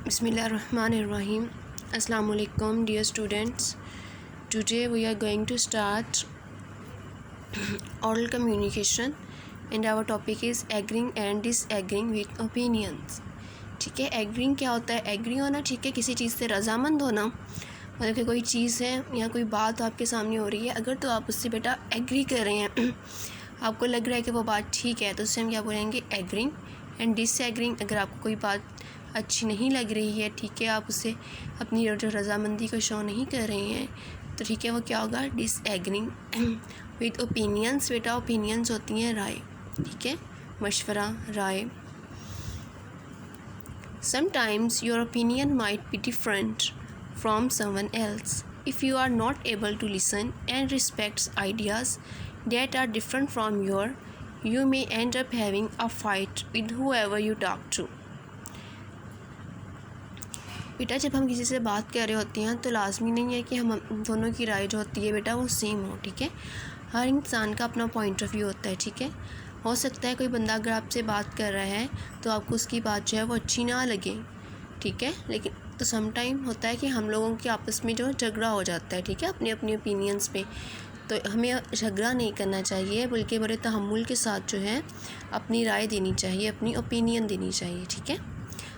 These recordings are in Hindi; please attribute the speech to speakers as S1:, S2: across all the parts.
S1: Bismillahirrahmanirrahim. Assalamu alaikum, dear students. Today we are going to start oral communication and our topic is agreeing and disagreeing with opinions. ठीक है, एग्रीइंग क्या होता है? एग्री होना, ठीक है, किसी चीज़ से रजामंद होना। मतलब कि कोई चीज़ है या कोई बात आपके सामने हो रही है, अगर तो आप उससे बेटा एग्री कर रहे हैं आपको लग रहा है कि वो बात ठीक है, तो उससे हम क्या बोलेंगे? एग्रीइंग। एंड डिसएग्रीइंग, अगर आपको कोई बात अच्छी नहीं लग रही है, ठीक है, आप उससे अपनी जो रजामंदी को शो नहीं कर रहे हैं, तो ठीक है, वो क्या होगा? Disagreeing with opinions. बेटा ओपिनियंस होती हैं राय, ठीक है, मशवरा, राय। Sometimes your opinion might be different from someone else. If you are not able to listen and respect ideas that are different from your, you may end up having a fight with whoever you talk to. बेटा जब हम किसी से बात कर रहे होते हैं तो लाजमी नहीं है कि हम दोनों की राय जो होती है बेटा वो सेम हो, ठीक है। हर इंसान का अपना पॉइंट ऑफ व्यू होता है, ठीक है। हो सकता है कोई बंदा अगर आपसे बात कर रहा है तो आपको उसकी बात जो है वो अच्छी ना लगे, ठीक है, लेकिन तो सम टाइम होता है कि हम लोगों के आपस में जो झगड़ा हो जाता है, ठीक है, अपने अपने ओपिनियंस पे। तो हमें झगड़ा नहीं करना चाहिए, बल्कि बड़े तहम्मुल के साथ जो है अपनी राय देनी चाहिए, अपनी ओपिनियन देनी चाहिए, ठीक है।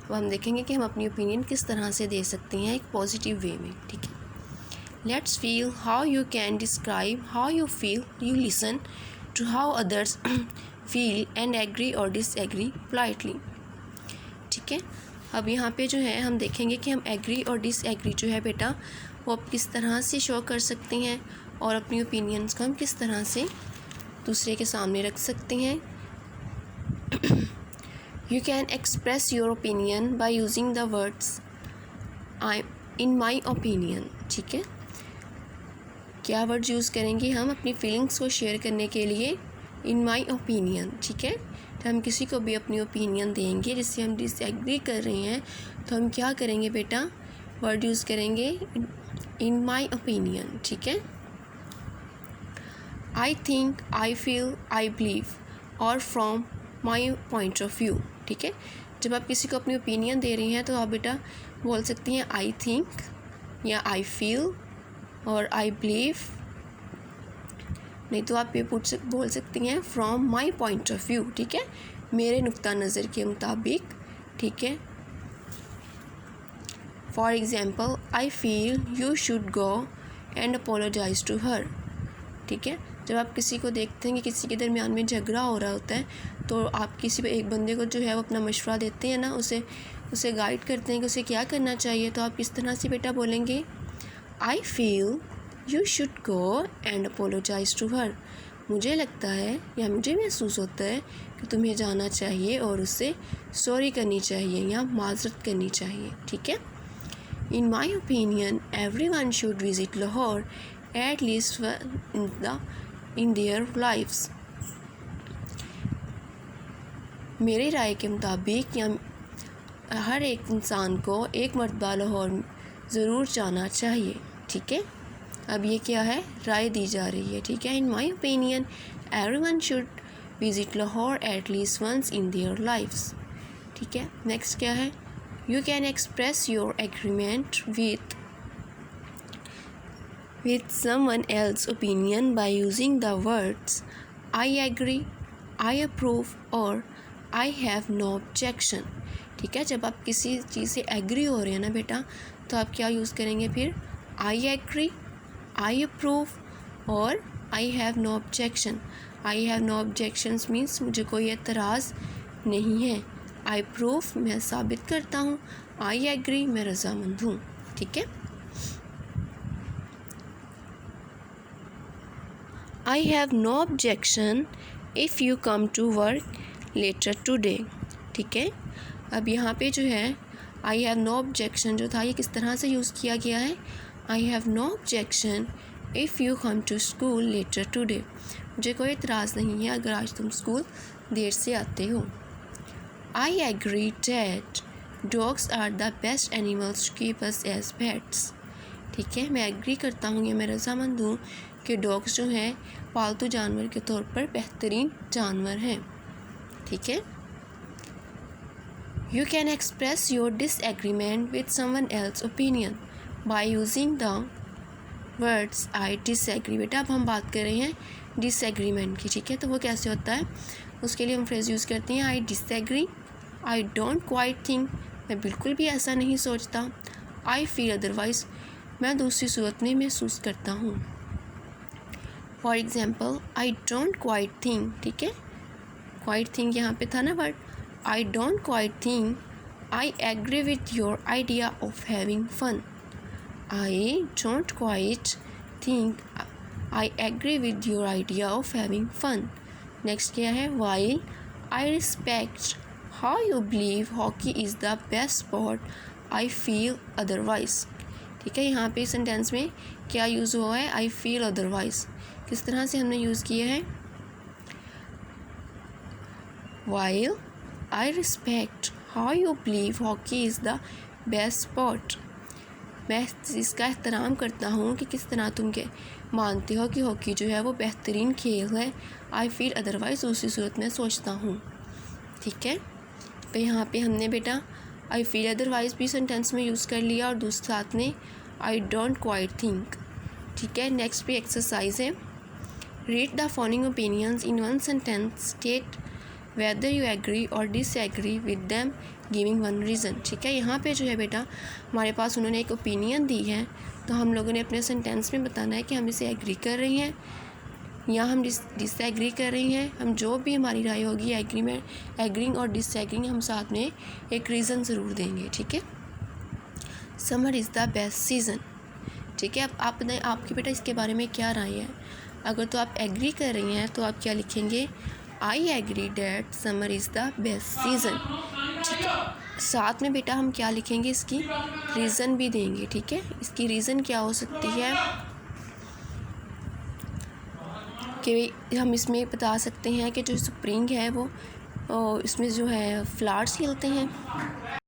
S1: अब हम देखेंगे कि हम अपनी ओपिनियन किस तरह से दे सकते हैं एक पॉजिटिव वे में, ठीक है। Let's feel how you can describe how you feel, you listen to how others feel and agree or disagree politely, ठीक है। अब यहाँ पे जो है हम देखेंगे कि हम एग्री और डिसएग्री जो है बेटा वो आप किस तरह से शो कर सकते हैं और अपनी ओपिनियंस को हम किस तरह से दूसरे के सामने रख सकते हैं। You can express your opinion by using the words in my opinion, ठीक है। क्या वर्ड्स यूज़ करेंगे हम अपनी फीलिंग्स को शेयर करने के लिए? इन माई ओपिनियन, ठीक है। तो हम किसी को भी अपनी ओपिनियन देंगे जिससे हम डिसएग्री कर रहे हैं, तो हम क्या करेंगे बेटा? वर्ड यूज़ करेंगे इन माई ओपिनियन, ठीक है। I think, I feel, I believe or from my point of view, ठीक है। जब आप किसी को अपनी ओपिनियन दे रही हैं तो आप बेटा बोल सकती हैं आई थिंक या आई फील और आई बिलीव, नहीं तो आप ये बोल सकती हैं from my point of view, ठीक है, मेरे नुक्ता नज़र के मुताबिक, ठीक है। For example, I feel you should go and apologise to her, ठीक है। जब आप किसी को देखते हैं कि किसी के दरमियान में झगड़ा हो रहा होता है, तो आप किसी एक बंदे को जो है वो अपना मशवरा देते हैं ना, उसे गाइड करते हैं कि उसे क्या करना चाहिए, तो आप किस तरह से बेटा बोलेंगे? I feel you should go and apologise to her, मुझे लगता है या मुझे महसूस होता है कि तुम्हें जाना चाहिए और उससे सॉरी करनी चाहिए या माजरत करनी चाहिए, ठीक है। In my opinion everyone should visit Lahore at least in their lifes, मेरी राय के मुताबिक या हर एक इंसान को एक मरतबा लाहौर ज़रूर जाना चाहिए, ठीक है। अब ये क्या है? राय दी जा रही है, ठीक है। In my opinion everyone should visit Lahore at least once in their lifes, ठीक है। नेक्स्ट क्या है? You can express your agreement with someone else's opinion by using the words I agree, I approve और I have no objection, ठीक है। जब आप किसी चीज़ से एग्री हो रहे हैं ना बेटा, तो आप क्या यूज़ करेंगे फिर? I agree, I approve और I have no objection. I have no objections means मुझे कोई एतराज़ नहीं है। I approve मैं साबित करता हूँ, I agree मैं रज़ामंद हूँ, ठीक है। I have no objection if you come to work later today, ठीक है। अब यहाँ पे जो है I have no objection जो था ये किस तरह से यूज़ किया गया है? I have no objection if you come to school later today, मुझे कोई इतराज़ नहीं है अगर आज तुम स्कूल देर से आते हो। I agree that dogs are the best animals to keep us as pets, ठीक है। मैं एग्री करता हूँ या मैं रज़ामंद हूँ कि डॉग्स जो हैं पालतू जानवर के तौर पर बेहतरीन जानवर हैं, ठीक है। You can express your disagreement with someone else's opinion by using the words I disagree। बेटा अब हम बात कर रहे हैं डिसएग्रीमेंट की, ठीक है। तो वो कैसे होता है, उसके लिए हम फ्रेज़ यूज़ करते हैं I disagree, I don't quite think, मैं बिल्कुल भी ऐसा नहीं सोचता, आई फील अदरवाइज, मैं दूसरी सूरत में महसूस करता हूँ। For example I don't quite think, ठीक है, क्वाइट थिंक यहाँ पे था ना word, I don't quite think I agree with your idea of having fun. I don't quite think I agree with your idea of having fun. Next क्या है, while I respect how you believe hockey is the best sport, I feel otherwise. ठीक है, यहाँ पे सेंटेंस में क्या यूज़ हुआ है, आई फील अदरवाइज। किस तरह से हमने यूज़ किया है, while I respect how you believe hockey is the best sport, मैं इसका एहतराम करता हूँ कि किस तरह तुम के मानते हो कि हॉकी जो है वो बेहतरीन खेल है, आई फील अदरवाइज, दूसरी सूरत में सोचता हूँ। ठीक है, तो यहाँ पे हमने बेटा आई फील अदरवाइज भी सेंटेंस में यूज़ कर लिया और दूसरे साथ में आई डोंट क्वाइट थिंक। ठीक है, नेक्स्ट भी एक्सरसाइज है, read the following opinions in one sentence, state whether you agree or disagree with them giving one reason. ठीक है, यहाँ पे जो है बेटा हमारे पास उन्होंने एक ओपिनियन दी है, तो हम लोगों ने अपने सेंटेंस में बताना है कि हम इसे एग्री कर रही हैं या हम डिसएग्री कर रही हैं। हम जो भी हमारी राय होगी एग्रीइंग और डिसएग्रीइंग, हम साथ में एक रीज़न ज़रूर देंगे। ठीक है, summer is the best season. ठीक है, अब आप बताएं आपकी बेटा इसके बारे में क्या राय है। अगर तो आप एग्री कर रही हैं तो आप क्या लिखेंगे, I agree that summer is the best season. ठीक है, साथ में बेटा हम क्या लिखेंगे, इसकी रीज़न भी देंगे। ठीक है, इसकी रीज़न क्या हो सकती है कि हम इसमें बता सकते हैं कि जो स्प्रिंग है वो इसमें जो है फ्लावर्स खिलते हैं।